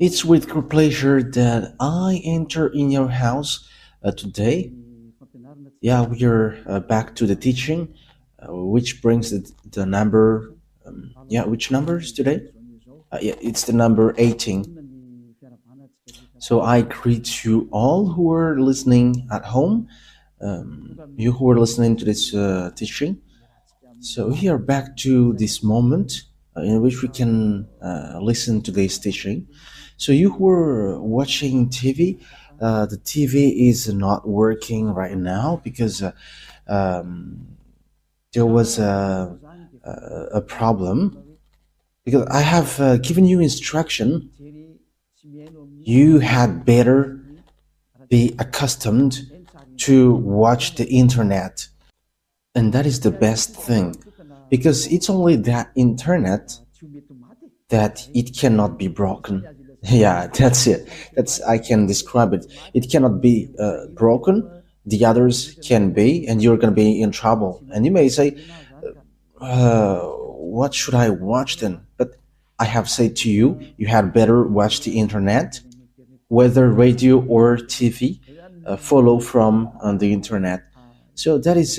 It's with great pleasure that I enter in your house today. Yeah, we are back to the teaching, which brings the number. Yeah, which number is today? Yeah, it's the number 18. So I greet you all who are listening at home, you who are listening to this teaching. So we are back to this moment in which we can listen to this teaching. So you who are watching TV, the TV is not working right now because there was a problem. Because I have given you instruction, you had better be accustomed to watch the internet, and that is the best thing, because it's only that internet that it cannot be broken. Yeah, that's it. That's I can describe it. It cannot be broken. The others can be, and you're gonna be in trouble. And you may say, "What should I watch then?" But I have said to you, you had better watch the internet, whether radio or TV. Follow from the internet. So that is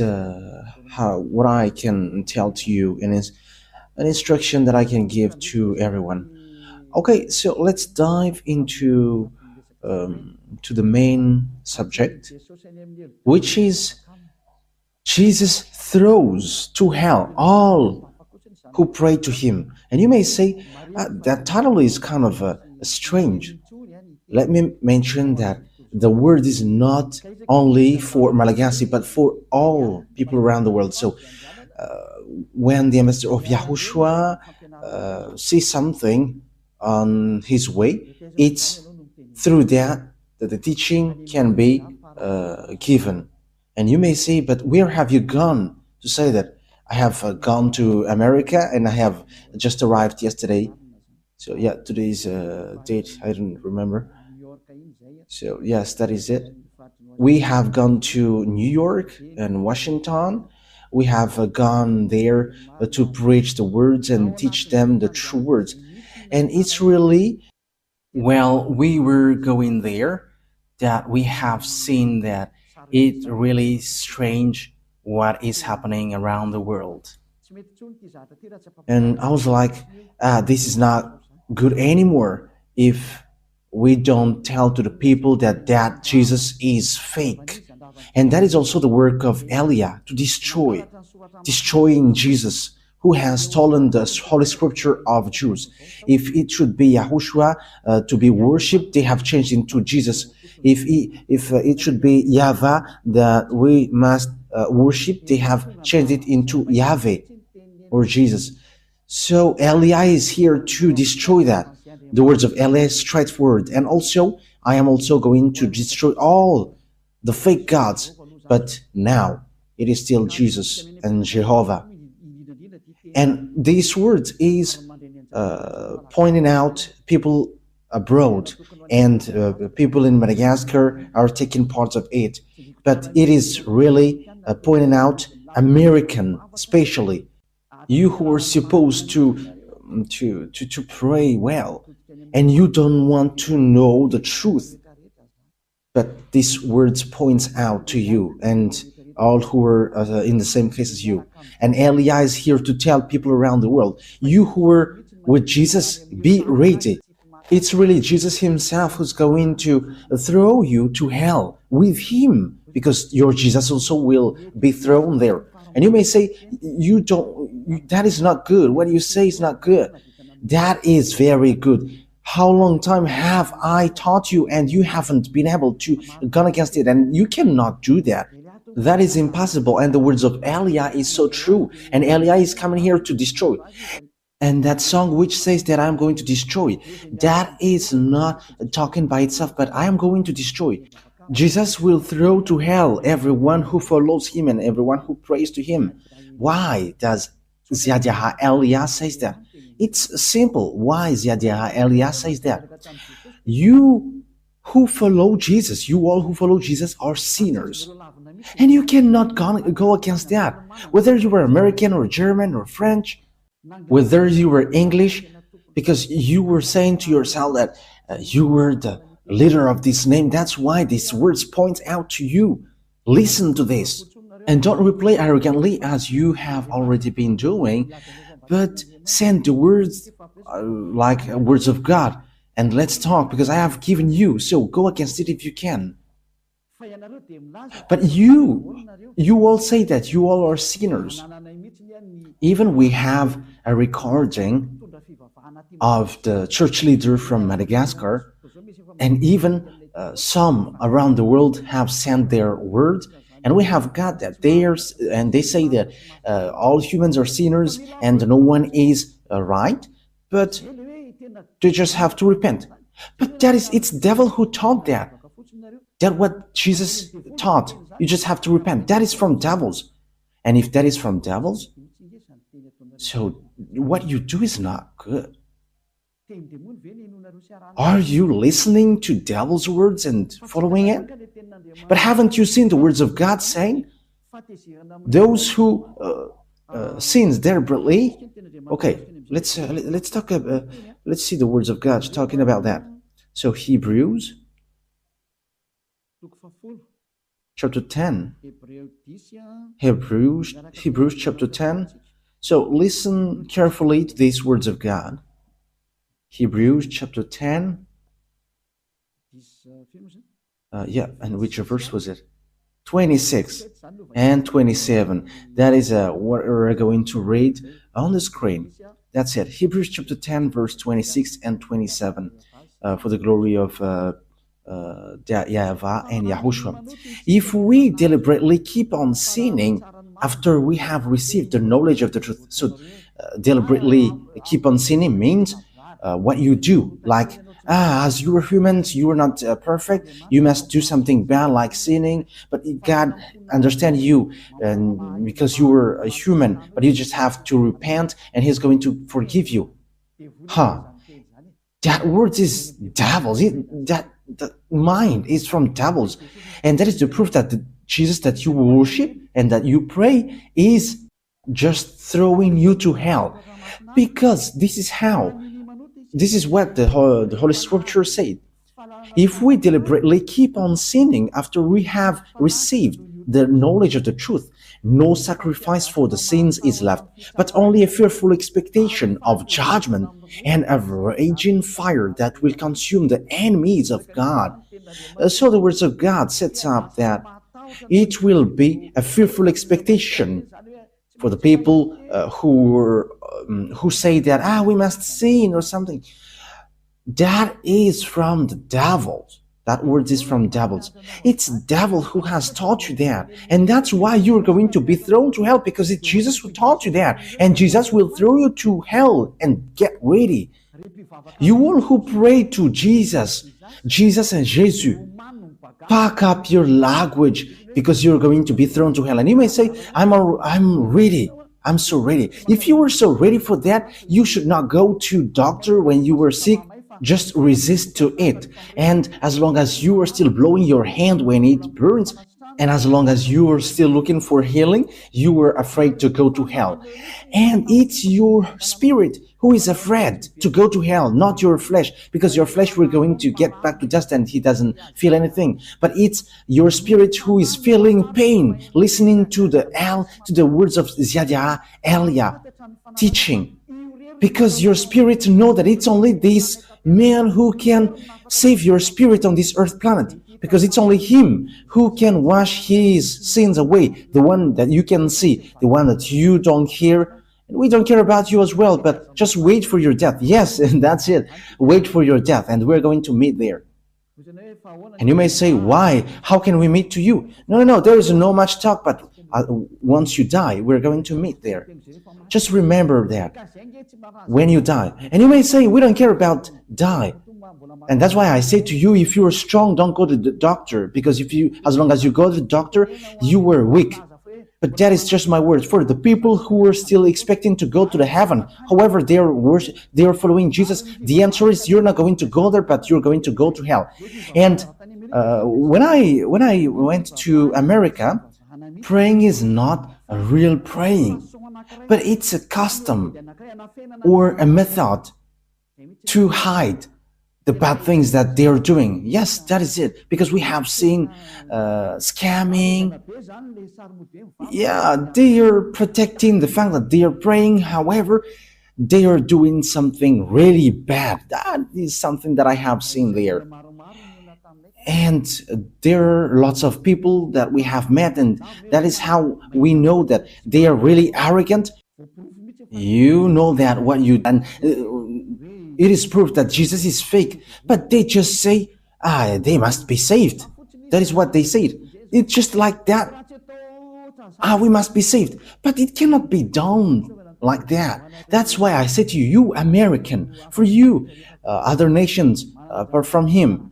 how what I can tell to you, and is an instruction that I can give to everyone. Okay, so let's dive into to the main subject, which is Jesus throws to hell all who pray to him. And you may say, that title is kind of strange. Let me mention that the word is not only for Malagasy, but for all people around the world. So when the ambassador of Yahushua sees something on his way, it's through that the teaching can be given. And you may say, but where have you gone to say that? I have gone to America and I have just arrived yesterday. So yeah, today's date, I don't remember. So yes, that is it. We have gone to New York and Washington. We have gone there to preach the words and teach them the true words. And it's really, well, we were going there that we have seen that it really strange what is happening around the world. And I was like, this is not good anymore if we don't tell to the people that Jesus is fake. And that is also the work of Elia, to destroying Jesus, who has stolen the Holy Scripture of Jews. If it should be Yahushua to be worshipped, they have changed into Jesus. If it should be YAHVAH that we must worship, they have changed it into Yahweh or Jesus. So Elia is here to destroy that. The words of Elia is straightforward. And also, I am also going to destroy all the fake gods. But now, it is still Jesus and Jehovah. And these words is pointing out people abroad, and people in Madagascar are taking part of it. But it is really pointing out American, especially you who are supposed to pray well, and you don't want to know the truth. But these words points out to you and all who are in the same case as you. And Elia is here to tell people around the world, you who are with Jesus, be ready. It's really Jesus himself who's going to throw you to hell with him, because your Jesus also will be thrown there. And you may say, that is not good. What you say is not good. That is very good. How long time have I taught you and you haven't been able to go against it? And you cannot do that. That is impossible. And the words of Elia is so true. And Elia is coming here to destroy. And that song which says that I'm going to destroy, that is not talking by itself, but I am going to destroy. Jesus will throw to hell everyone who follows him and everyone who prays to him. Why does Yahwah Elia says that? It's simple. Why Yahwah Elia says that? You who follow Jesus, you all who follow Jesus are sinners. And you cannot go against that. Whether you were American or German or French, whether you were English, because you were saying to yourself that you were the leader of this name. That's why these words point out to you. Listen to this. And don't reply arrogantly as you have already been doing, but send the words like words of God. And let's talk because I have given you. So go against it if you can. But you all say that you all are sinners. Even we have a recording of the church leader from Madagascar, and even some around the world have sent their word, and we have got that there's, and they say that all humans are sinners and no one is right, but they just have to repent. But it's devil who taught that. That's what Jesus taught. You just have to repent. That is from devils. And if that is from devils, so what you do is not good. Are you listening to devil's words and following it? But haven't you seen the words of God saying, those who sins deliberately? Okay, let's talk. Let's see the words of God talking about that. So Hebrews chapter 10. Hebrews chapter 10. So listen carefully to these words of God. Hebrews chapter 10. And which verse was it? 26 and 27. That is what we're going to read on the screen. That's it. Hebrews chapter 10, verse 26 and 27. For the glory of YAHVAH and YAHOSHUAH. If we deliberately keep on sinning after we have received the knowledge of the truth, so deliberately keep on sinning means what you do, like as you are humans, you are not perfect, you must do something bad like sinning, but God understands you, and because you were a human, but you just have to repent and He's going to forgive you. That word is devils. That mind is from devils, and that is the proof that the Jesus that you worship and that you pray is just throwing you to hell, because this is what the Holy Scripture said. If we deliberately keep on sinning after we have received the knowledge of the truth, no sacrifice for the sins is left, but only a fearful expectation of judgment and a raging fire that will consume the enemies of God. So the words of God sets up that it will be a fearful expectation for the people who say that we must sin or something. That is from the devils. That word is from devils. It's devil who has taught you that. And that's why you're going to be thrown to hell, because it's Jesus who taught you that. And Jesus will throw you to hell. And get ready. You all who pray to Jesus and Jesus, pack up your language, because you're going to be thrown to hell. And you may say, I'm ready. I'm so ready. If you were so ready for that, you should not go to doctor when you were sick. Just resist to it. And as long as you are still blowing your hand when it burns, and as long as you are still looking for healing, you are afraid to go to hell. And it's your spirit who is afraid to go to hell, not your flesh, because your flesh we're going to get back to dust and he doesn't feel anything. But it's your spirit who is feeling pain, listening to the words of Ziadia Elia teaching, because your spirit know that it's only this man who can save your spirit on this earth planet, because it's only him who can wash his sins away, the one that you can see, the one that you don't hear. And we don't care about you as well, but just wait for your death. Yes, and that's it. Wait for your death, and we're going to meet there. And you may say, why? How can we meet to you? No, there is no much talk, but once you die, we're going to meet there. Just remember that when you die. And you may say, we don't care about die. And that's why I say to you, if you are strong, don't go to the doctor, because as long as you go to the doctor, you were weak. But that is just my word. For the people who are still expecting to go to the heaven, however they are following Jesus, the answer is you're not going to go there, but you're going to go to hell. And when I went to America, praying is not a real praying, but it's a custom or a method to hide the bad things that they are doing. Yes, that is it. Because we have seen scamming. Yeah, they are protecting the fact that they are praying. However, they are doing something really bad. That is something that I have seen there. And there are lots of people that we have met, and that is how we know that they are really arrogant. You know that what you and it is proof that Jesus is fake, but they just say, they must be saved. That is what they said. It's just like that. We must be saved. But it cannot be done like that. That's why I say to you, you American, for you, other nations apart from him,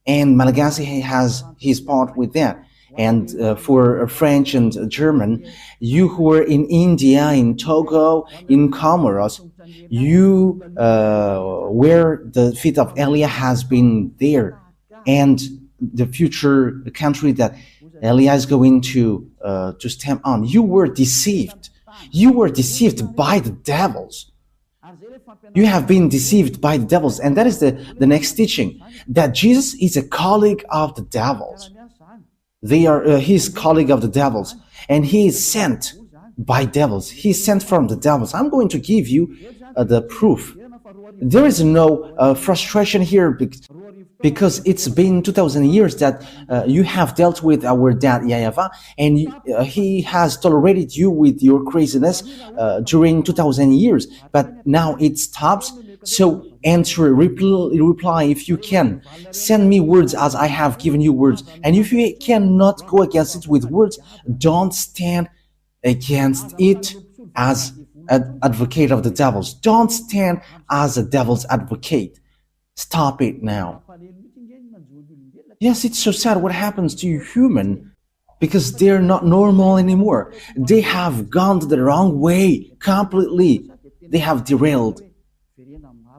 and Malagasy has his part with that. And for French and German, you who are in India, in Togo, in Comoros, you where the feet of Elia has been there, and the future country that Elia is going to stamp on. You were deceived. You were deceived by the devils. You have been deceived by the devils, and that is the next teaching, that Jesus is a colleague of the devils. They are his colleague of the devils, and he is sent by devils. He is sent from the devils. I'm going to give you the proof. There is no frustration here because it's been 2,000 years that you have dealt with our dad YAHVAH, and he has tolerated you with your craziness during 2,000 years. But now it stops. So answer, reply if you can. Send me words as I have given you words. And if you cannot go against it with words, don't stand against it as an advocate of the devils. Don't stand as a devil's advocate. Stop it now. Yes, it's so sad what happens to you human, because they're not normal anymore. They have gone the wrong way completely. They have derailed.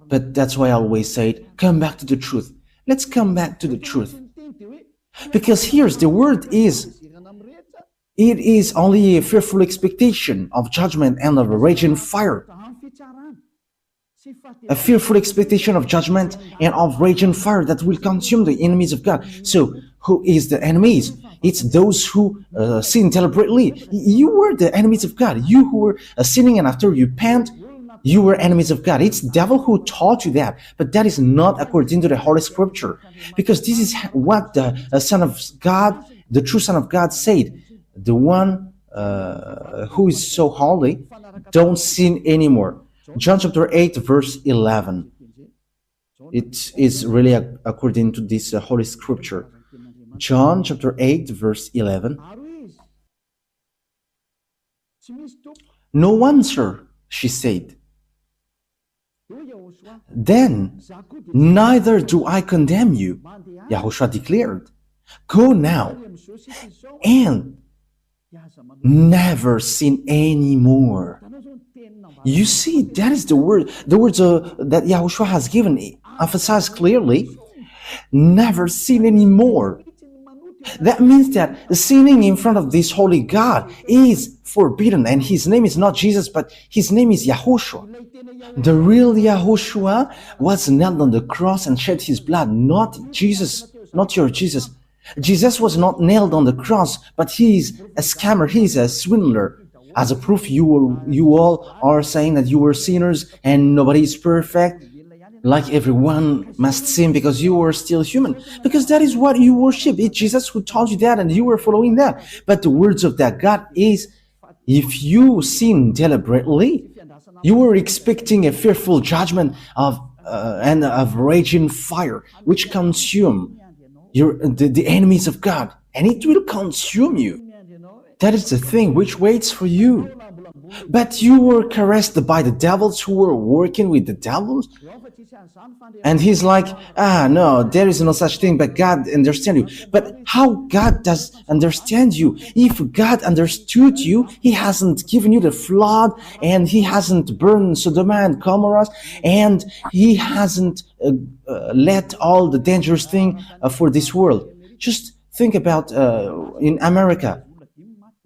But that's why I always say, come back to the truth. Let's come back to the truth. Because here's the word is, it is only a fearful expectation of judgment and of a raging fire. A fearful expectation of judgment and of raging fire that will consume the enemies of God. So, who is the enemies? It's those who sin deliberately. You were the enemies of God. You who were sinning, and after you repent, you were enemies of God. It's the devil who taught you that, but that is not according to the Holy Scripture, because this is what the Son of God, the true Son of God, said. The one who is so holy, don't sin anymore. John chapter 8, verse 11. It is really according to this Holy Scripture. John chapter 8, verse 11. No one, sir, she said. Then, neither do I condemn you, YAHOSHUAH declared. Go now and never sin anymore. You see, that is the word. The words that YAHOSHUAH has given emphasize clearly, never sin anymore. That means that sinning in front of this holy God is forbidden, and his name is not Jesus, but his name is YAHOSHUAH. The real YAHOSHUAH was nailed on the cross and shed his blood, not Jesus, not your Jesus. Jesus was not nailed on the cross, but he is a scammer, he is a swindler. As a proof, you all are saying that you were sinners and nobody is perfect, like everyone must sin because you were still human, because that is what you worship. It's Jesus who taught you that, and you were following that. But the words of that God is, if you sin deliberately, you were expecting a fearful judgment and of raging fire, which consume the enemies of God, and it will consume you. That is the thing which waits for you. But you were caressed by the devils who were working with the devils. And he's like, no, there is no such thing, but God understands you. But how God does understand you? If God understood you, he hasn't given you the flood, and he hasn't burned Sodom and Gomorrah, and he hasn't let all the dangerous thing for this world. Just think about in America.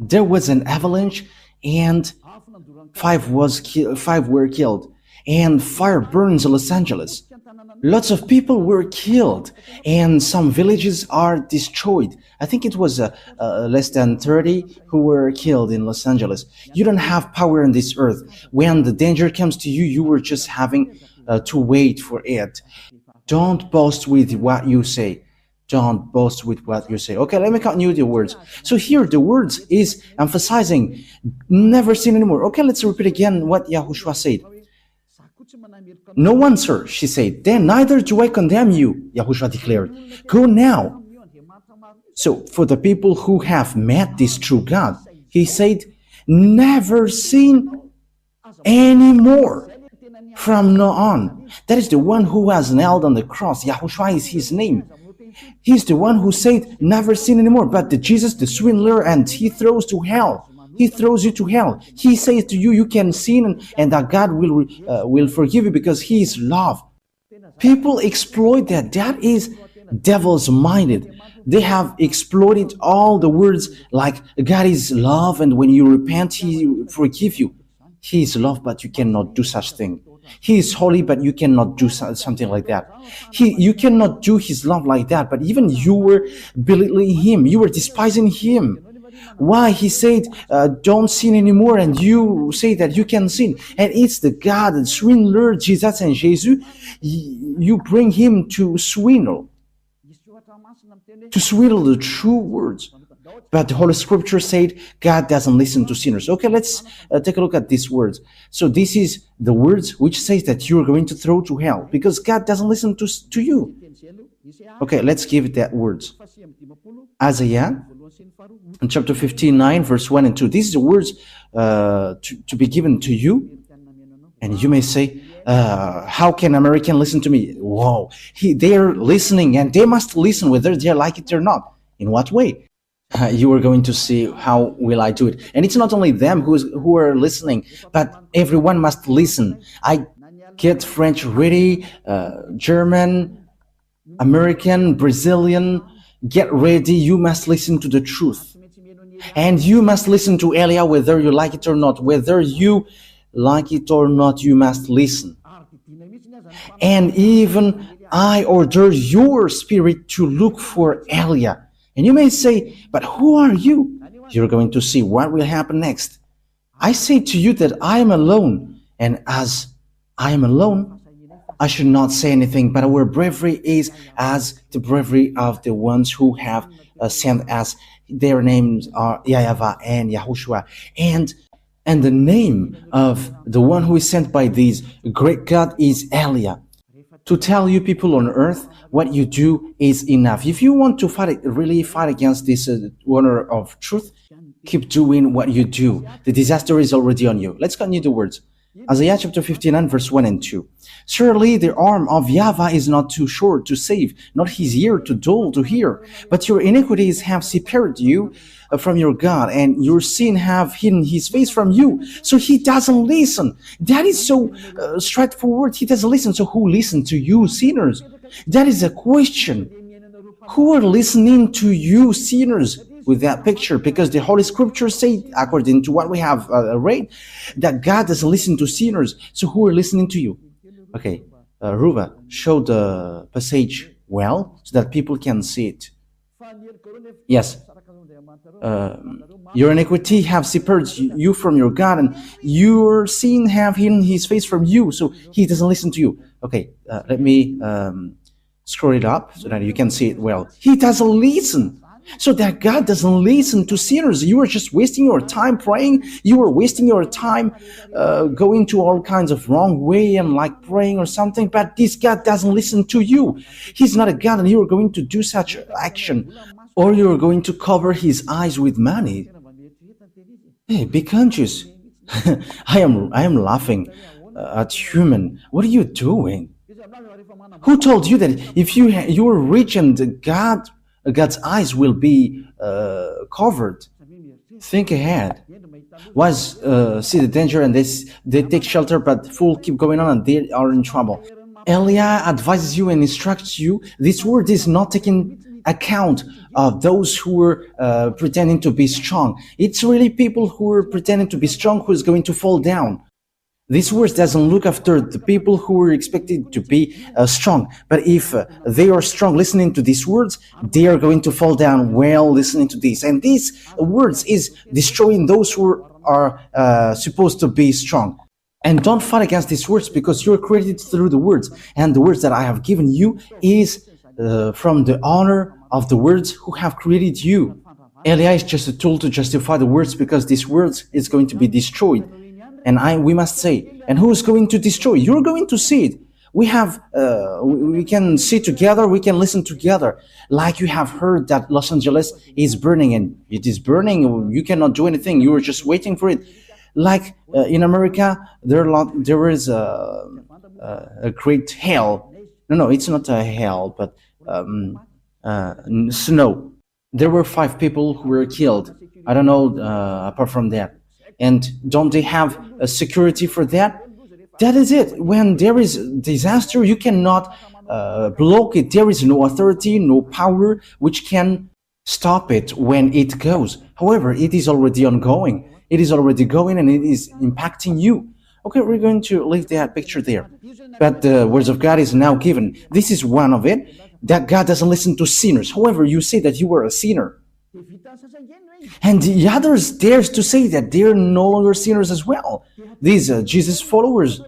There was an avalanche, and five were killed, and fire burns Los Angeles. Lots of people were killed, and some villages are destroyed. I think it was less than 30 who were killed in Los Angeles. You don't have power on this earth. When the danger comes to you, you were just having to wait for it. Don't boast with what you say. Don't boast with what you say. Okay, let me continue the words. So here the words is emphasizing never sin anymore. Okay, let's repeat again what Yahushua said. No one, sir, she said. Then neither do I condemn you, Yahushua declared. Go now. So for the people who have met this true God, he said, never sin anymore from now on. That is the one who was nailed on the cross. Yahushua is his name. He's the one who said, never sin anymore. But the Jesus, the swindler, and he throws to hell. He throws you to hell. He says to you, you can sin and that God will forgive you because he is love. People exploit that. That is devil's minded. They have exploited all the words like God is love and when you repent, he forgive you. He is love, but you cannot do such thing. He is holy, but you cannot do something like that. You cannot do his love like that, but even you were belittling him. You were despising him. Why? He said, don't sin anymore, and you say that you can sin. And it's the God, the swindler, Jesus and Jesus, you bring him to swindle the true words. But the Holy Scripture said God doesn't listen to sinners. Okay, let's take a look at these words. So this is the words which says that you are going to throw to hell because God doesn't listen to you. Okay, let's give it that words. Isaiah, in chapter 59, verse 1 and 2. These are the words to be given to you. And you may say, how can American listen to me? Whoa, they're listening and they must listen whether they like it or not. In what way? You are going to see how will I do it. And it's not only them who are listening, but everyone must listen. I get French ready, German, American, Brazilian, get ready. You must listen to the truth. And you must listen to Elia whether you like it or not. Whether you like it or not, you must listen. And even I order your spirit to look for Elia. And you may say, but who are you? You're going to see what will happen next. I say to you that I am alone, and as I am alone, I should not say anything, but our bravery is as the bravery of the ones who have sent us. Their names are YAHVAH and YAHOSHUAH. And the name of the one who is sent by these great God is Elia. To tell you people on earth, what you do is enough. If you want to really fight against this honor of truth, keep doing what you do. The disaster is already on you. Let's continue the words. Isaiah chapter 59, verse 1 and 2. Surely the arm of YAHVAH is not too short to save, not his ear too dull to hear. But your iniquities have separated you from your God, and your sin have hidden his face from you. So he doesn't listen. That is so straightforward. He doesn't listen. So who listens to you, sinners? That is a question. Who are listening to you, sinners? With that picture, because the Holy Scripture say, according to what we have read, that God doesn't listen to sinners. So who are listening to you? Okay, Ruba, show the passage well so that people can see it. Yes. Your iniquity have separated you from your God, and your sin have hidden his face from you, so he doesn't listen to you. Okay, let me scroll it up so that you can see it well. He doesn't listen. So that God doesn't listen to sinners. You are just wasting your time praying. You are wasting your time going to all kinds of wrong way and like praying or something. But this God doesn't listen to you. He's not a God, and you are going to do such action. Or you are going to cover his eyes with money. Hey, be conscious. I am laughing at human. What are you doing? Who told you that if you are rich and God's eyes will be covered? Think ahead. See the danger and they take shelter, but fool keep going on and they are in trouble. Elia advises you and instructs you. This word is not taking account of those who are pretending to be strong. It's really people who are pretending to be strong who is going to fall down. This words doesn't look after the people who are expected to be strong. But if they are strong listening to these words, they are going to fall down well listening to this. And these words is destroying those who are supposed to be strong. And don't fight against these words because you're created through the words. And the words that I have given you is from the honor of the words who have created you. Elia is just a tool to justify the words because these words is going to be destroyed. And we must say, and who's going to destroy? You're going to see it. We can see together, we can listen together. Like you have heard that Los Angeles is burning, and it is burning. You cannot do anything. You are just waiting for it. Like in America, there is a great hail. No, it's not a hail, but snow. There were 5 people who were killed. I don't know apart from that. And don't they have a security for that? That is it. When there is disaster, you cannot block it. There is no authority, no power which can stop it when it goes. However, it is already ongoing. It is already going and it is impacting you. Okay, we're going to leave that picture there. But the words of God is now given. This is one of it, that God doesn't listen to sinners. However, you say that you were a sinner. And the others dares to say that they're no longer sinners as well. These Jesus followers,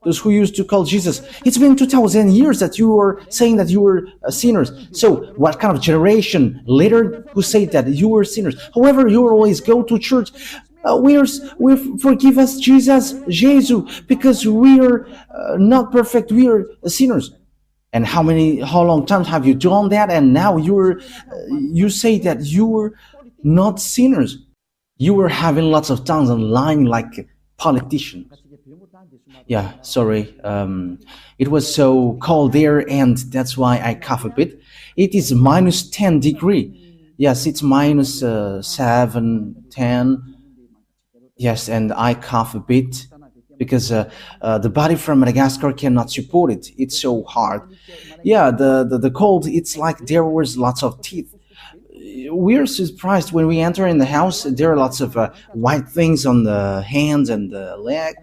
those who used to call Jesus, it's been 2,000 years that you were saying that you were sinners. So what kind of generation later who say that you were sinners? However, you always go to church. We forgive us, Jesus, because we are not perfect. We are sinners. And how long times have you done that? And now you say that you were not sinners. You were having lots of tongues and lying like politicians. Yeah, sorry. It was so cold there, and that's why I cough a bit. It is minus 10 degree. Yes, it's minus 7, 10. Yes, and I cough a bit because the body from Madagascar cannot support it. It's so hard. Yeah, the cold, it's like there was lots of teeth. We're surprised when we enter in the house. There are lots of white things on the hands and the leg.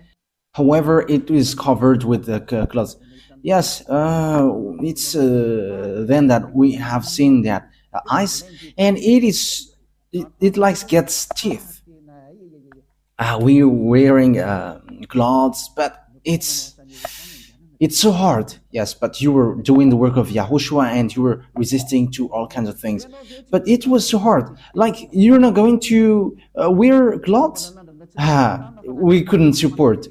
However, it is covered with the clothes. Yes, it's then that we have seen that ice, and it like gets teeth. We're wearing clothes, but it's so hard. Yes, but you were doing the work of Yahushua and you were resisting to all kinds of things. But it was so hard. Like, you're not going to wear clothes? We couldn't support.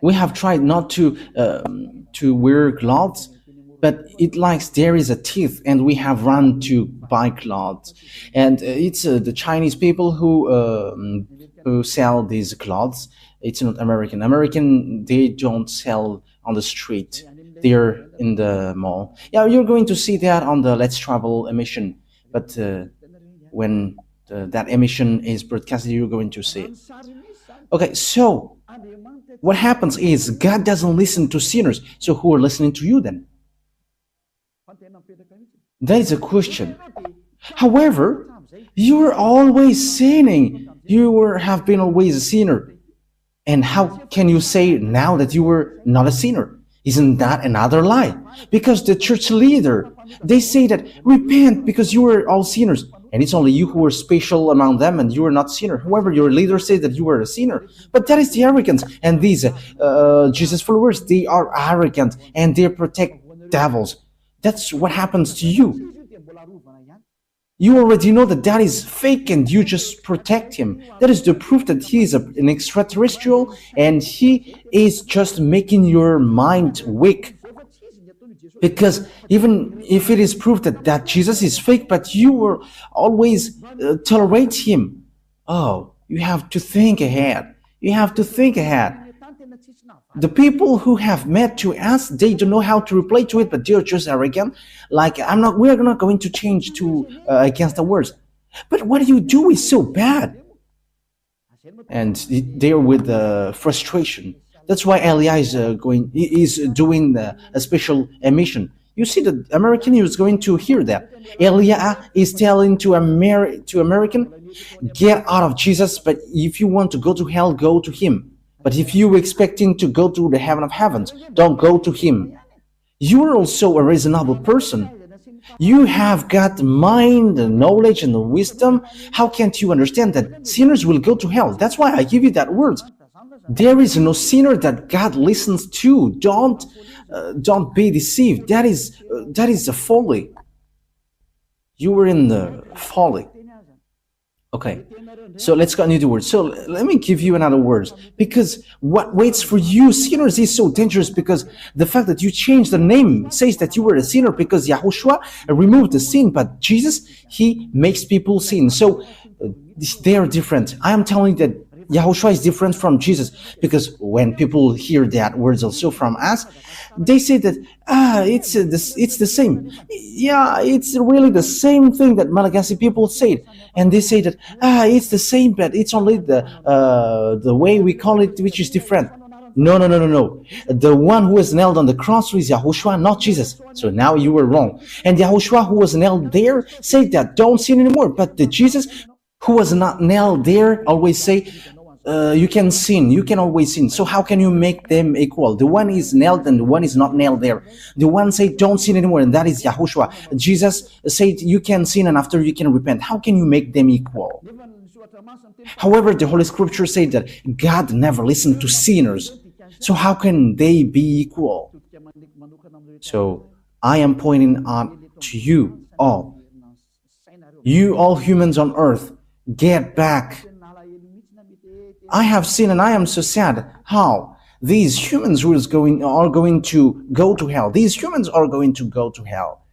We have tried not to wear clothes, but it likes there is a teeth, and we have run to buy clothes. And it's the Chinese people who sell these clothes. It's not American. American, they don't sell on the street. They're in the mall. Yeah, you're going to see that on the Let's Travel emission. But when that emission is broadcasted, you're going to see it. Okay, so what happens is God doesn't listen to sinners. So who are listening to you then? That is a question. However, you are always sinning. You have been always a sinner. And how can you say now that you were not a sinner? Isn't that another lie? Because the church leader, they say that repent because you were all sinners. And it's only you who are special among them and you are not sinner. However, your leader says that you are a sinner. But that is the arrogance. And these Jesus followers, they are arrogant and they protect devils. That's what happens to you. You already know that that is fake and you just protect him. That is the proof that he is an extraterrestrial and he is just making your mind weak. Because even if it is proof that Jesus is fake, but you will always tolerate him. Oh, you have to think ahead. You have to think ahead. The people who have met to us, they don't know how to reply to it, but they're just arrogant. Like, we're not going to change to against the words. But what you do is so bad. And they're with frustration. That's why Elia is doing a special emission. You see, the American is going to hear that. Elia is telling to American, get out of Jesus, but if you want to go to hell, go to him. But if you expecting to go to the heaven of heavens, don't go to him. You're also a reasonable person. You have got mind and knowledge and wisdom. How can't you understand that sinners will go to hell? That's why I give you that word. There is no sinner that God listens to. Don't be deceived. That is a folly. You were in the folly. Okay, so let's continue the word. So let me give you another word, because what waits for you, sinners, is so dangerous, because the fact that you changed the name says that you were a sinner, because Yahushua removed the sin, but Jesus, he makes people sin. So they are different. I am telling you that Yahushua is different from Jesus, because when people hear that words also from us, they say that it's the same. Yeah, it's really the same thing that Malagasy people said, and they say that it's the same, but it's only the way we call it which is different. No, no, no, no, no. The one who was nailed on the cross is Yahushua, not Jesus. So now you were wrong. And Yahushua, who was nailed there, said that don't sin anymore. But the Jesus who was not nailed there always say, you can sin, you can always sin. So how can you make them equal? The one is nailed and the one is not nailed there. The one said don't sin anymore, and that is Yahushua. Jesus said you can sin and after you can repent. How can you make them equal? However, the Holy Scripture said that God never listened to sinners. So how can they be equal? So I am pointing out to you all humans on earth, get back. I have seen, and I am so sad how these humans who are going to go to hell. These humans are going to go to hell.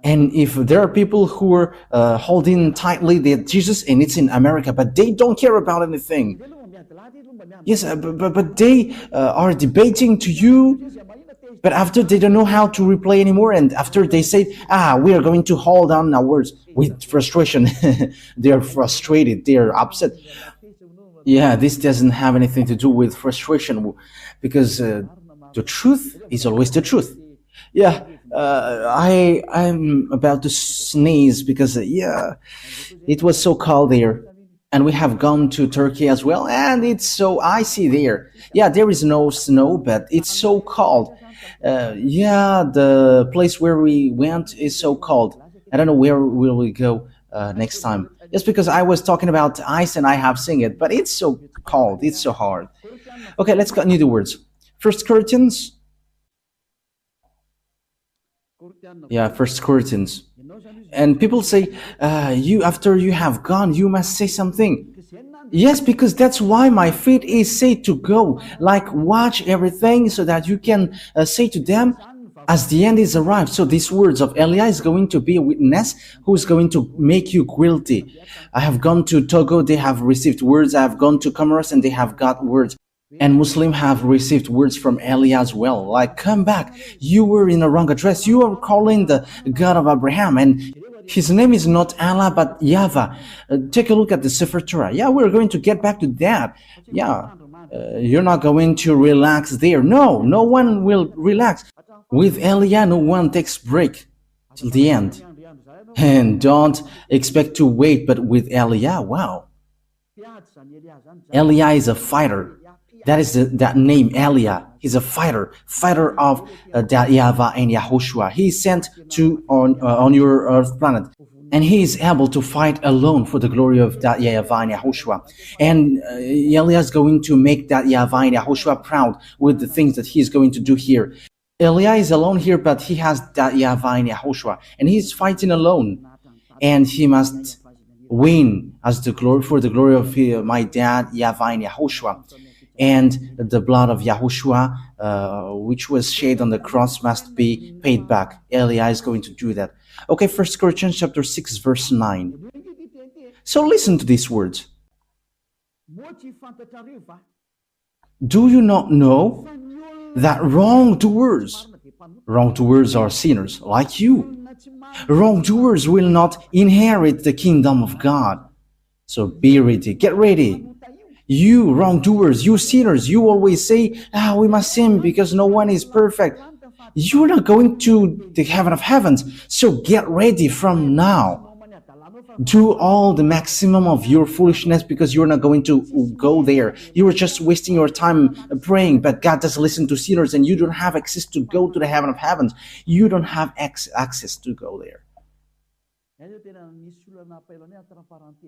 And if there are people who are holding tightly that Jesus, and it's in America, but they don't care about anything. Yes, but they are debating to you, but after they don't know how to replay anymore, and after they say, we are going to hold on our words with frustration. They are frustrated, they are upset. Yeah, this doesn't have anything to do with frustration, because the truth is always the truth. Yeah, I'm about to sneeze because, it was so cold there. And we have gone to Turkey as well, and it's so icy there. Yeah, there is no snow, but it's so cold. The place where we went is so cold. I don't know where will we go next time. Just because I was talking about ice and I have seen it, but it's so cold, it's so hard. Okay, let's continue the words. First Corinthians. Yeah, First Corinthians. And people say, after you have gone, you must say something. Yes, because that's why my feet is said to go. Like, watch everything so that you can say to them, as the end is arrived. So these words of Elia is going to be a witness who is going to make you guilty. I have gone to Togo, they have received words. I have gone to Comoros and they have got words. And Muslims have received words from Elia as well. Like, come back, you were in a wrong address. You are calling the God of Abraham, and his name is not Allah but YAHVAH. Take a look at the Sefer Torah. Yeah, we're going to get back to that. Yeah, you're not going to relax there. No one will relax. With Elia, no one takes break till the end. And don't expect to wait, but with Elia, wow. Elia is a fighter. That is that name, Elia. He's a fighter of that YAHVAH and YAHOSHUAH. He is sent to on your earth planet, and he is able to fight alone for the glory of that YAHVAH and YAHOSHUAH. And Elia is going to make that YAHVAH and YAHOSHUAH proud with the things that he is going to do here. Elia is alone here, but he has that YAHVAH and YAHOSHUAH, and he's fighting alone, and he must win as the glory for the glory of my dad YAHVAH and YAHOSHUAH. And the blood of Yahushua, which was shed on the cross, must be paid back. Elia is going to do that. Okay, 1 Corinthians chapter 6, verse 9. So listen to these words. Do you not know that wrongdoers are sinners like you? Wrongdoers will not inherit the kingdom of God. So be ready, get ready. You wrongdoers, you sinners, you always say, we must sin because no one is perfect. You're not going to the heaven of heavens, so get ready from now. Do all the maximum of your foolishness because you're not going to go there. You are just wasting your time praying, but God doesn't listen to sinners, and you don't have access to go to the heaven of heavens. You don't have access to go there.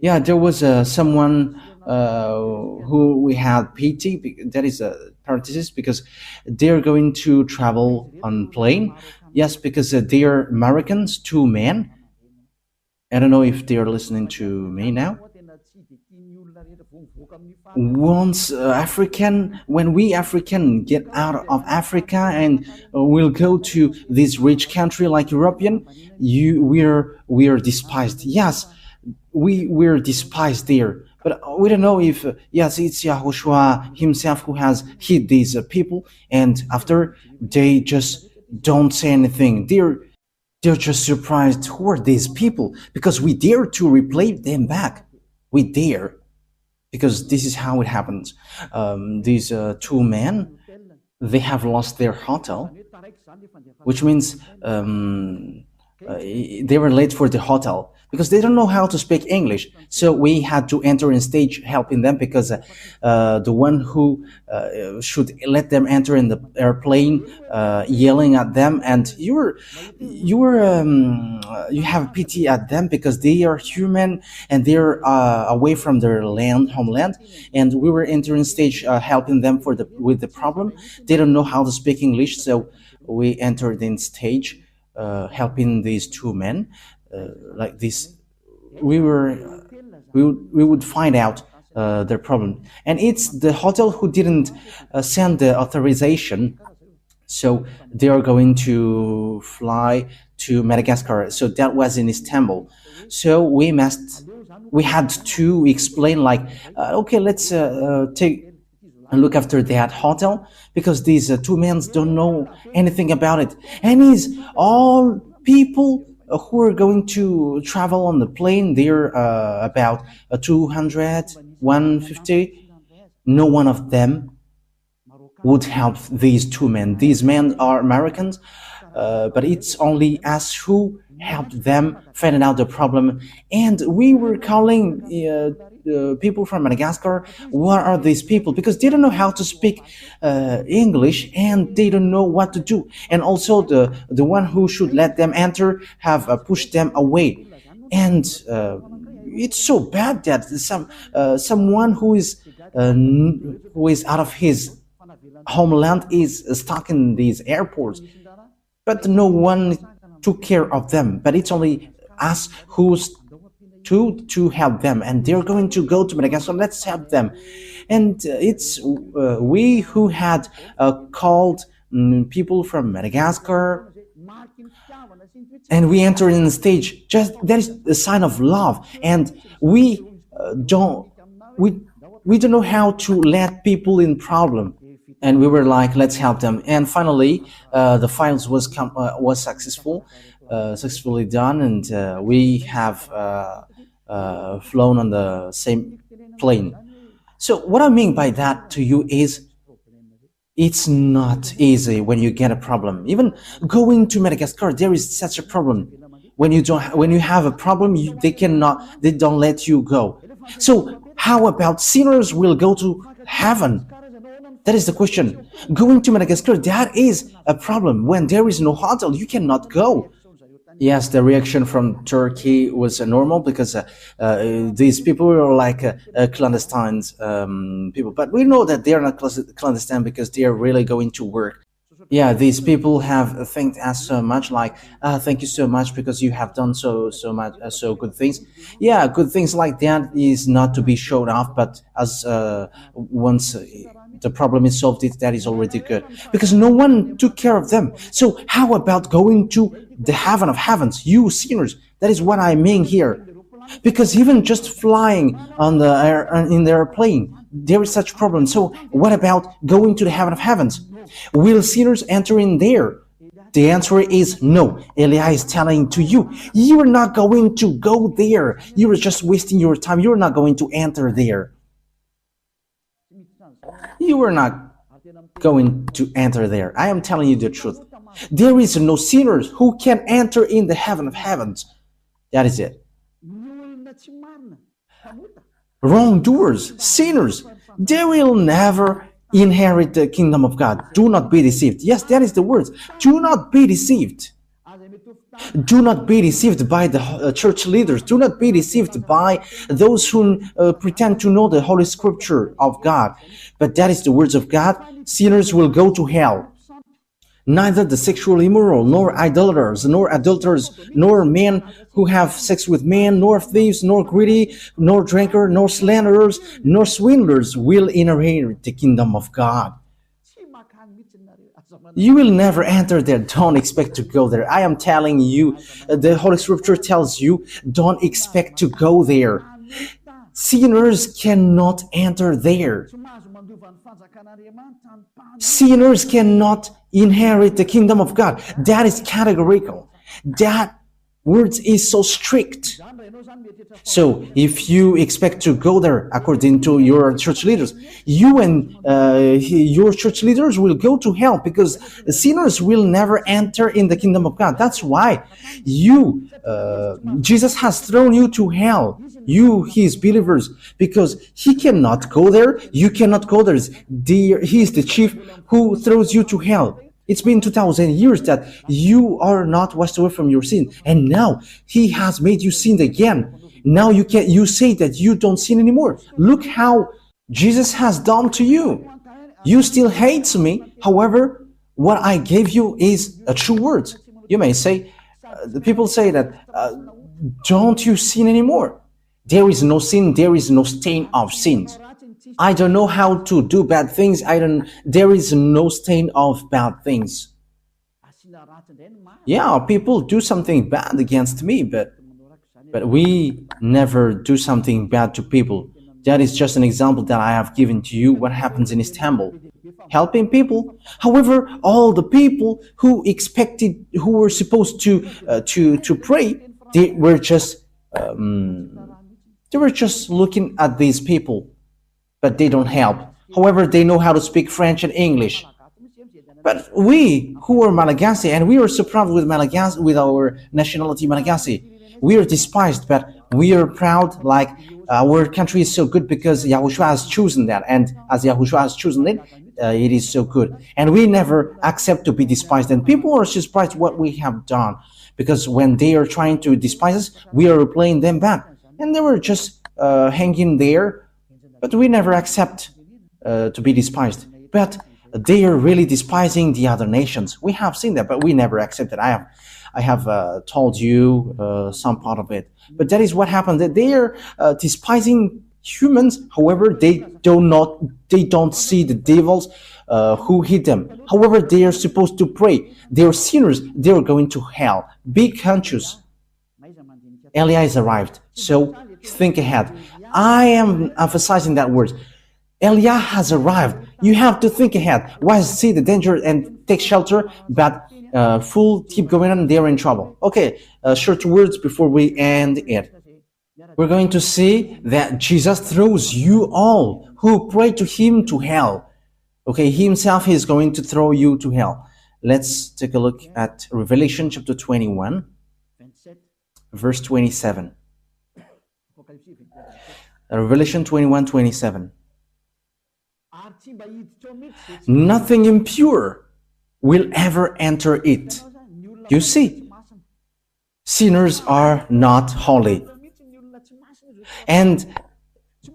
Yeah, there was someone who we had pity. That is a parenthesis because they're going to travel on plane. Yes, because they are Americans, two men. I don't know if they are listening to me now. Once African, when we African get out of Africa and we'll go to this rich country like European, we are despised. Yes, we're despised there. But we don't know if yes, it's Yahushua himself who has hit these people, and after they just don't say anything. They're just surprised. Who are these people? Because we dare to replay them back. We dare because this is how it happens. These two men, they have lost their hotel, which means they were late for the hotel because they don't know how to speak English. So we had to enter in stage helping them because the one who should let them enter in the airplane yelling at them, and you have pity at them because they are human and they're away from their homeland, and we were entering stage helping them with the problem. They don't know how to speak English, so we entered in stage helping these two men like this. We would find out their problem, and it's the hotel who didn't send the authorization, so they are going to fly to Madagascar. So that was in Istanbul. So we had to explain like, okay, let's take and look after that hotel because these two men don't know anything about it, and it's all people who are going to travel on the plane. They're about 200, 150. No one of them would help these two men. These men are Americans, but it's only us who helped them finding out the problem. And we were calling people from Madagascar. What are these people? Because they don't know how to speak English and they don't know what to do. And also the one who should let them enter have pushed them away. And it's so bad that someone who is out of his homeland is stuck in these airports, but no one took care of them. But it's only us who's to help them, and they're going to go to Madagascar. Let's help them. And it's we who had called people from Madagascar, and we enter in the stage. Just that is a sign of love, and we don't know how to let people in problem. And we were like, let's help them. And finally, the files was successfully done, and we have flown on the same plane. So what I mean by that to you is, it's not easy when you get a problem. Even going to Madagascar, there is such a problem. When you have a problem, they don't let you go. So how about sinners will go to heaven? That is the question. Going to Madagascar, that is a problem. When there is no hotel, you cannot go. Yes, the reaction from Turkey was normal because these people were like clandestine people. But we know that they are not clandestine because they are really going to work. Yeah, these people have thanked us so much, like, thank you so much because you have done so much, so good things. Yeah, good things like that is not to be showed off, but as once the problem is solved, that is already good because no one took care of them. So how about going to the heaven of heavens, you sinners? That is what I mean here. Because even just flying on in the airplane, there is such problem. So what about going to the heaven of heavens? Will sinners enter in there? The answer is no. Elia is telling to you, you are not going to go there. You are just wasting your time. You are not going to enter there. You are not going to enter there. I am telling you the truth. There is no sinners who can enter in the heaven of heavens. That is it. wrongdoers, sinners, they will never inherit the kingdom of God. Do not be deceived. Yes, that is the words. Do not be deceived. Do not be deceived by the church leaders. Do not be deceived by those who pretend to know the Holy Scripture of God. But that is the words of God. Sinners will go to hell. Neither the sexually immoral, nor idolaters, nor adulterers, nor men who have sex with men, nor thieves, nor greedy, nor drinker, nor slanderers, nor swindlers will inherit the kingdom of God. You will never enter there. Don't expect to go there. I am telling you, the Holy Scripture tells you, don't expect to go there. Sinners cannot enter there. Sinners cannot inherit the kingdom of God. That is categorical. That word is so strict. So if you expect to go there according to your church leaders, you and your church leaders will go to hell, because sinners will never enter in the kingdom of God. That's why Jesus has thrown you to hell, you, his believers, because he cannot go there. You cannot go there. He is the chief who throws you to hell. It's been 2,000 years that you are not washed away from your sin, and now he has made you sin again. Now you say that you don't sin anymore. Look how Jesus has done to you. You still hate me. However, what I gave you is a true word. You may say, the people say that, don't you sin anymore? There is no sin. There is no stain of sins. I don't know how to do bad things. There is no stain of bad things. Yeah, people do something bad against me, but we never do something bad to people. That is just an example that I have given to you, what happens in Istanbul. Helping people. However, all the people who were supposed to pray, they were just looking at these people, but they don't help. However, they know how to speak French and English. But we who are Malagasy, and we are so proud with Malagasy, with our nationality Malagasy, we are despised, but we are proud, like our country is so good because YAHOSHUAH has chosen that, and as YAHOSHUAH has chosen it, it is so good. And we never accept to be despised, and people are surprised what we have done, because when they are trying to despise us, we are replaying them back, and they were just hanging there, but we never accept to be despised. But they are really despising the other nations. We have seen that, but we never accept it. I have told you some part of it. But that is what happened. That they are despising humans. However, they don't see the devils who hit them. However, they are supposed to pray. They are sinners. They are going to hell. Be conscious. Elia is arrived. So think ahead. I am emphasizing that word. Elia has arrived. You have to think ahead. Why see the danger and take shelter, but keep going on, they're in trouble. Okay, short words before we end it. We're going to see that Jesus throws you all who pray to him to hell. Okay, he himself is going to throw you to hell. Let's take a look at Revelation chapter 21, verse 27. Revelation 21:27. Nothing impure will ever enter it. You see, sinners are not holy. And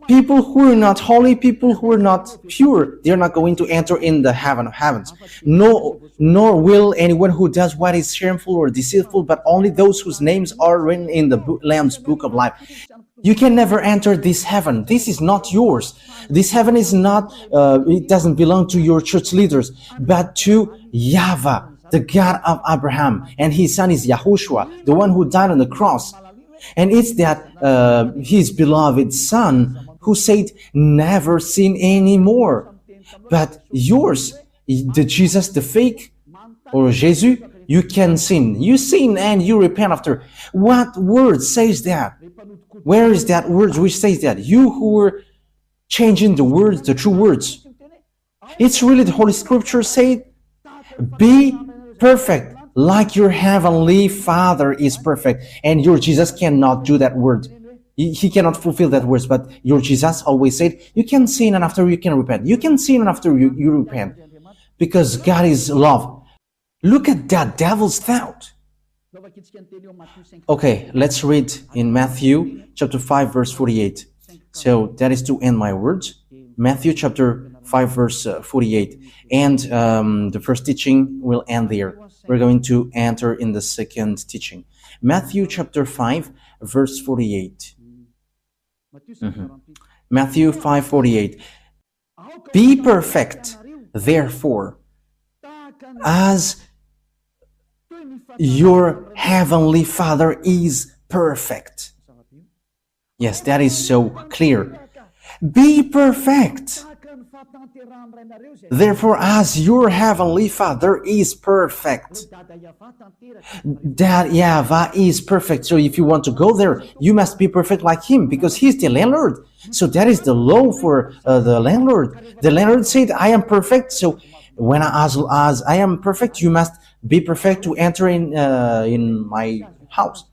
people who are not holy, people who are not pure, they're not going to enter in the heaven of heavens. Nor will anyone who does what is shameful or deceitful, but only those whose names are written in the Lamb's book of life. You can never enter this heaven. This is not yours. This heaven is not, it doesn't belong to your church leaders, but to YAHVAH, the God of Abraham. And his son is YAHOSHUAH, the one who died on the cross. And it's that his beloved son who said, never sin anymore. But yours, the Jesus, the fake, or Jesus, you can sin. You sin and you repent after. What word says that? Where is that word which says that? You who are changing the words, the true words. It's really the Holy Scripture said, be perfect like your heavenly Father is perfect. And your Jesus cannot do that word. He cannot fulfill that words, but your Jesus always said, you can sin and after you can repent. You can sin and after you repent. Because God is love. Look at that devil's thought. Okay, let's read in Matthew chapter 5 verse 48. So that is to end my words. Matthew chapter 5 verse 48. And the first teaching will end there. We're going to enter in the second teaching. Matthew chapter 5 verse 48. Matthew 5:48. Be perfect, therefore, as your heavenly Father is perfect. Yes, that is so clear. Be perfect. Therefore, as your heavenly Father is perfect, that YAHVAH is perfect. So if you want to go there, you must be perfect like him, because he's the landlord. So that is the law for the landlord. The landlord said, I am perfect. So when as I am perfect, you must be perfect to enter in my house.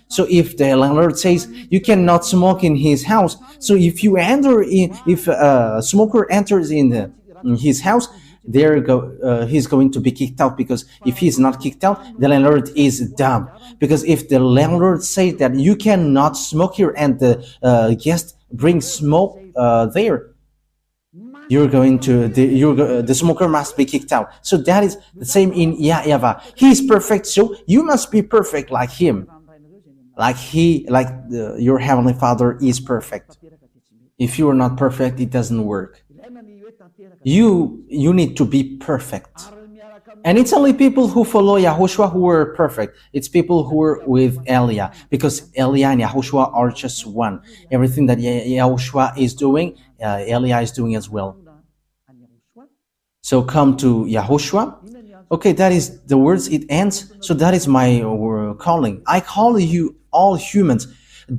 So if the landlord says you cannot smoke in his house, so if you enter in, if a smoker enters in his house, he's going to be kicked out, because if he's not kicked out, the landlord is dumb. Because if the landlord says that you cannot smoke here and the guest brings smoke there, the smoker must be kicked out. So that is the same in YAHVAH. He is perfect, so you must be perfect like him, your heavenly Father is perfect. If you are not perfect, it doesn't work. You need to be perfect. And it's only people who follow YAHOSHUAH who are perfect. It's people who are with Elia, because Elia and YAHOSHUAH are just one. Everything that YAHOSHUAH is doing, Elia is doing as well. So come to YAHOSHUAH. Okay, that is the words, it ends. So that is my calling. I call you all humans.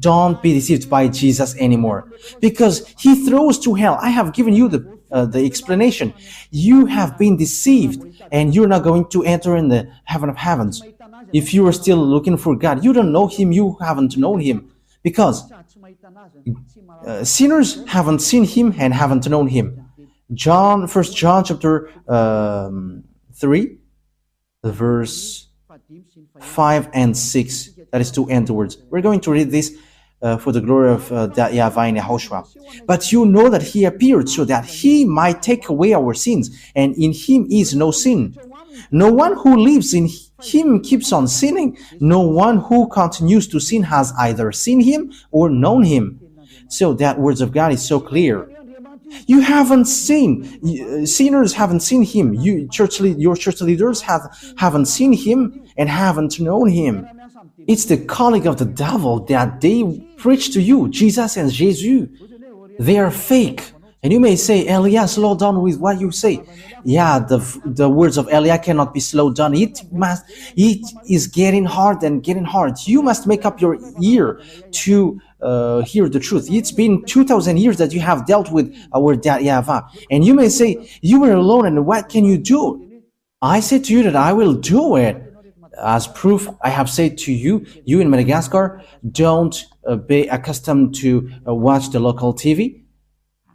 Don't be deceived by Jesus anymore, because he throws to hell. I have given you the explanation. You have been deceived, and you're not going to enter in the heaven of heavens. If you are still looking for God, you don't know him, you haven't known him, because sinners haven't seen him and haven't known him. 1 John chapter 3 verse 5 and 6. That is to end the words. We're going to read this for the glory of YAHVAH and YAHOSHUAH. But you know that he appeared so that he might take away our sins, and in him is no sin. No one who lives in him keeps on sinning. No one who continues to sin has either seen him or known him. So that words of God is so clear. You haven't seen, sinners haven't seen him. Your church leaders haven't seen him and haven't known him. It's the calling of the devil that they preach to you, Jesus and Jesus. They are fake. And you may say, Elia, slow down with what you say. Yeah, the words of Elia cannot be slowed down. It is getting hard and getting hard. You must make up your ear to hear the truth. It's been 2,000 years that you have dealt with our dad YAHVAH. And you may say, you were alone, and what can you do? I say to you that I will do it. As proof, I have said to you, you in Madagascar, don't be accustomed to watch the local TV,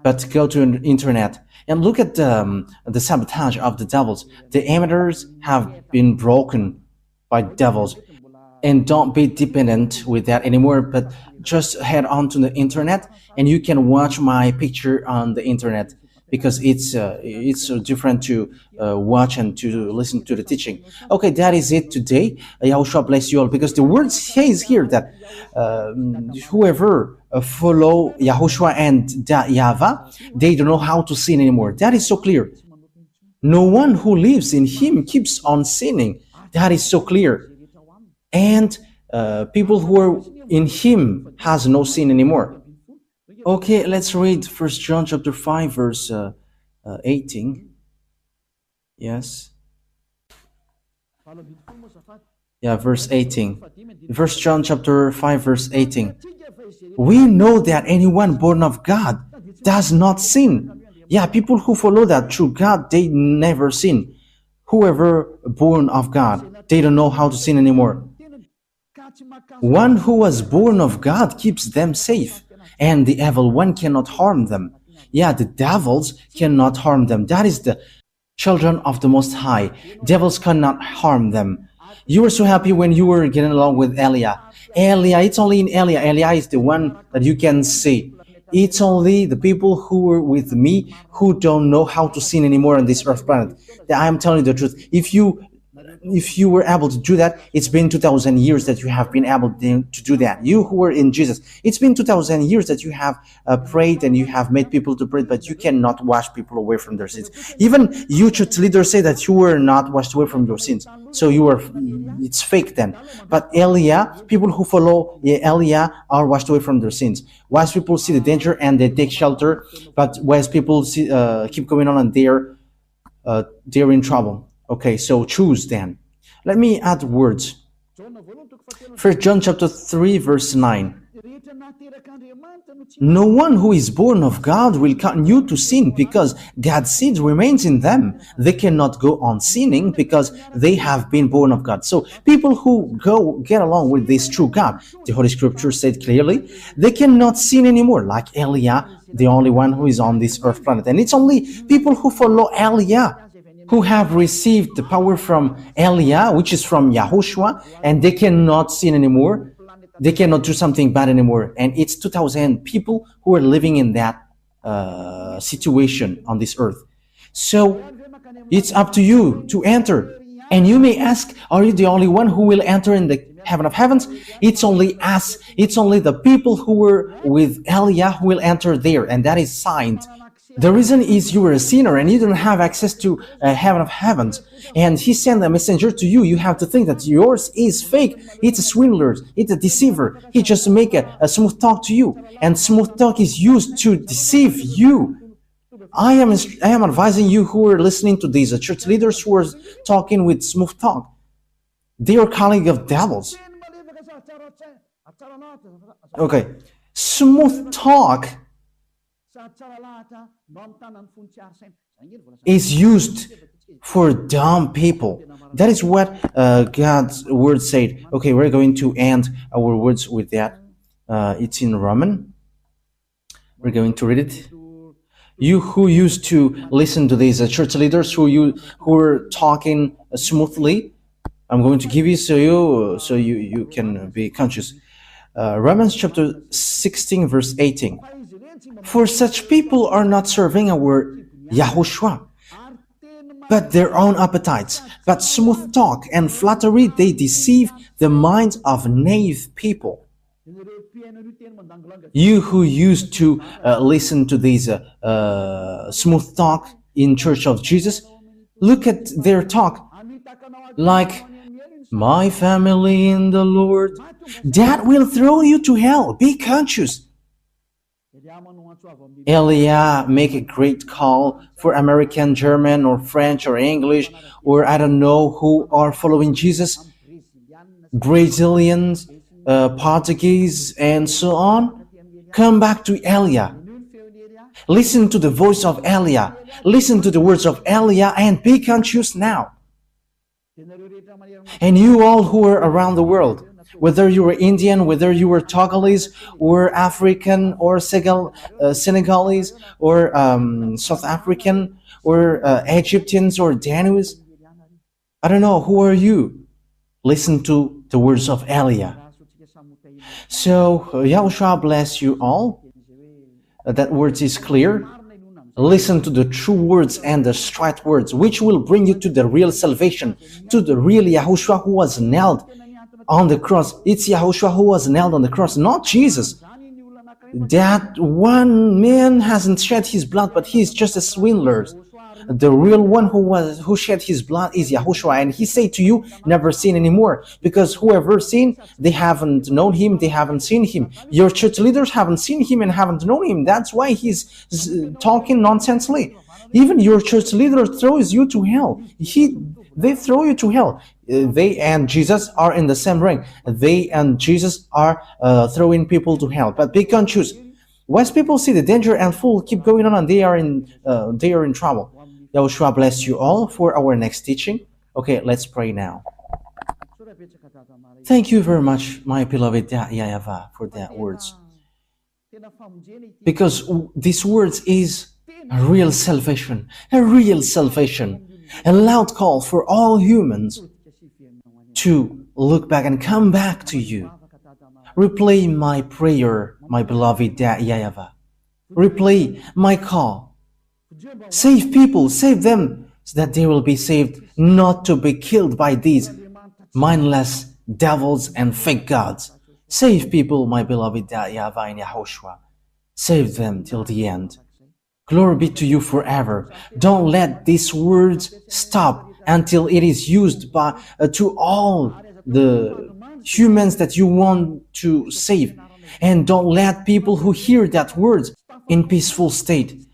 but go to the internet and look at the sabotage of the devils. The amateurs have been broken by devils, and don't be dependent with that anymore, but just head on to the internet and you can watch my picture on the internet, because it's different to watch and to listen to the teaching. Okay, that is it today. YAHOSHUAH bless you all, because the word says here that whoever follow YAHOSHUAH and YAHVAH, they don't know how to sin anymore. That is so clear. No one who lives in him keeps on sinning. That is so clear. And people who are in him has no sin anymore. Okay, let's read 1 John chapter 5 verse 18. Yes. Yeah, verse 18. 1 John chapter 5 verse 18. We know that anyone born of God does not sin. Yeah, people who follow that through God, they never sin. Whoever born of God, they don't know how to sin anymore. One who was born of God keeps them safe, and the evil one cannot harm them. Yeah, the devils cannot harm them. That is the children of the Most High. Devils cannot harm them. You were so happy when you were getting along with Elia. Elia, it's only in Elia. Elia is the one that you can see. It's only the people who were with me who don't know how to sin anymore on this earth planet. I am telling you the truth. If you were able to do that, it's been 2,000 years that you have been able to do that. You who were in Jesus, it's been 2,000 years that you have prayed and you have made people to pray, but you cannot wash people away from their sins. Even you church leaders say that you were not washed away from your sins. So it's fake then. But Elia, people who follow Elia are washed away from their sins. Wise people see the danger and they take shelter, but wise people keep going on and they're in trouble. Okay, so choose then. Let me add words. 1 John chapter 3 verse 9. No one who is born of God will continue to sin because God's seed remains in them. They cannot go on sinning because they have been born of God. So people who get along with this true God, the Holy Scripture said clearly, they cannot sin anymore, like Elia, the only one who is on this earth planet. And it's only people who follow Elia who have received the power from Elia, which is from YAHOSHUAH, and they cannot sin anymore. They cannot do something bad anymore. And it's 2,000 people who are living in that situation on this earth. So it's up to you to enter. And you may ask, are you the only one who will enter in the heaven of heavens? It's only us. It's only the people who were with Elia who will enter there. And that is signed. The reason is you were a sinner and you don't have access to heaven of heavens. And he sent a messenger to you. You have to think that yours is fake. It's a swindler. It's a deceiver. He just make a smooth talk to you. And smooth talk is used to deceive you. I am advising you who are listening to these church leaders who are talking with smooth talk. They are calling of devils. Okay. Smooth talk is used for dumb people. That is what God's word said. Okay, we're going to end our words with that. It's in Roman. We're going to read it. You who used to listen to these church leaders who are talking smoothly, I'm going to give you so you can be conscious. Romans chapter 16 verse 18. For such people are not serving our YAHOSHUAH, but their own appetites. But smooth talk and flattery, they deceive the minds of naive people. You who used to listen to these smooth talk in Church of Jesus, look at their talk like, my family in the Lord. That will throw you to hell. Be conscious. Elia make a great call for American, German, or French, or English, or I don't know who are following Jesus, Brazilians, Portuguese, and so on. Come back to Elia. Listen to the voice of Elia. Listen to the words of Elia and be conscious now. And you all who are around the world, whether you were Indian, whether you were Togolese, or African, or Senegalese, or South African, or Egyptians, or Danues, I don't know, who are you? Listen to the words of Elia. So, YAHOSHUAH bless you all. That words is clear. Listen to the true words and the straight words, which will bring you to the real salvation, to the real YAHOSHUAH who was nailed on the cross. It's YAHOSHUAH who was nailed on the cross, not Jesus. That one man hasn't shed his blood, but he's just a swindler. The real one who shed his blood is YAHOSHUAH, and he said to you, never sin anymore, because whoever sinned, they haven't known him, they haven't seen him. Your church leaders haven't seen him and haven't known him. That's why he's talking nonsensely. Even your church leader throws you to hell. They throw you to hell. They and Jesus are in the same ring. They and Jesus are throwing people to hell. But be conscious. Once people see the danger and fool keep going on, and they are in trouble. YAHOSHUAH bless you all for our next teaching. Okay, let's pray now. Thank you very much, my beloved YAHVAH, for that words. Because these words is a real salvation, a loud call for all humans to look back and come back to you. Replay my prayer, my beloved YAHVAH. Replay my call. Save people, save them, so that they will be saved, not to be killed by these mindless devils and fake gods. Save people, my beloved YAHVAH and YAHOSHUAH. Save them till the end. Glory be to you forever. Don't let these words stop until it is used by to all the humans that you want to save. And don't let people who hear that words in peaceful state.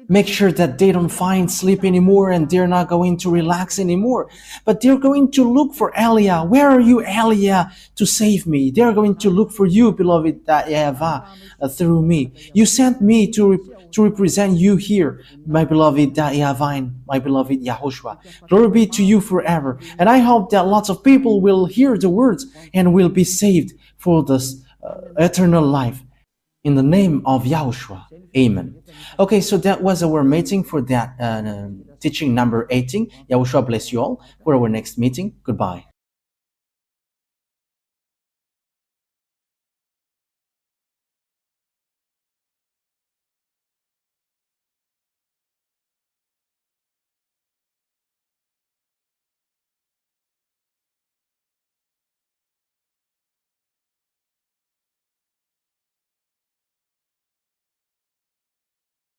Make sure that they don't find sleep anymore and they're not going to relax anymore. But they're going to look for Elia. Where are you, Elia, to save me? They're going to look for you, beloved YAHVAH, through me. You sent me to represent you here, my beloved YAHVAH and my beloved YAHOSHUAH. Glory be to you forever. And I hope that lots of people will hear the words and will be saved for this eternal life. In the name of YAHOSHUAH. Amen. Okay, so that was our meeting for that teaching number 18. YAHOSHUAH bless you all for our next meeting. Goodbye.